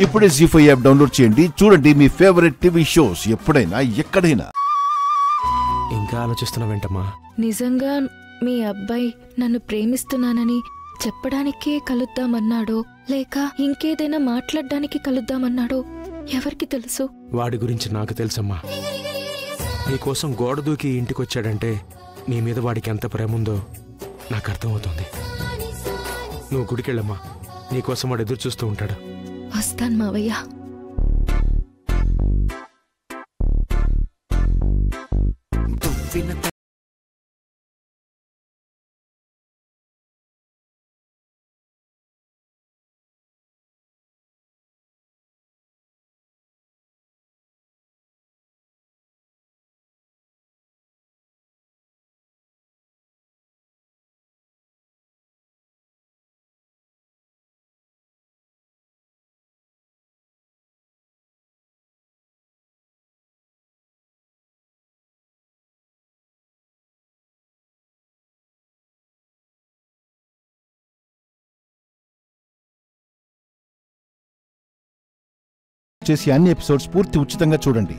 ఇప్పుడే జీ5 app download చేయండి. చూడండి మీ ఫేవరెట్ టీవీ షోస్ ఎప్పుడైనా ఎక్కడైనా. ఇంకా ఆలోచిస్తున్నావేంటమ్మా? నిజంగా మీ అబ్బాయి నన్ను ప్రేమిస్తున్నానని చెప్పడానికే కలుద్దామన్నాడో లేక ఇంకేదైనా మాట్లాడడానికి కలుద్దామన్నాడో ఎవరికి తెలుసు? వాడి గురించి నాకు తెలుసమ్మా. నీకోసం గోడ దూకి ఇంటికొచ్చాడంటే నీ మీద వాడికి ఎంత ప్రేమ ఉందో నాకు అర్థమవుతుంది. నువ్వు గుడికెళ్ళమ్మా, నీకోసం వాడు ఎదురు చూస్తూ ఉంటాడు. వస్తాను మావయ్య. చేసి అన్ని ఎపిసోడ్స్ పూర్తి ఉచితంగా చూడండి.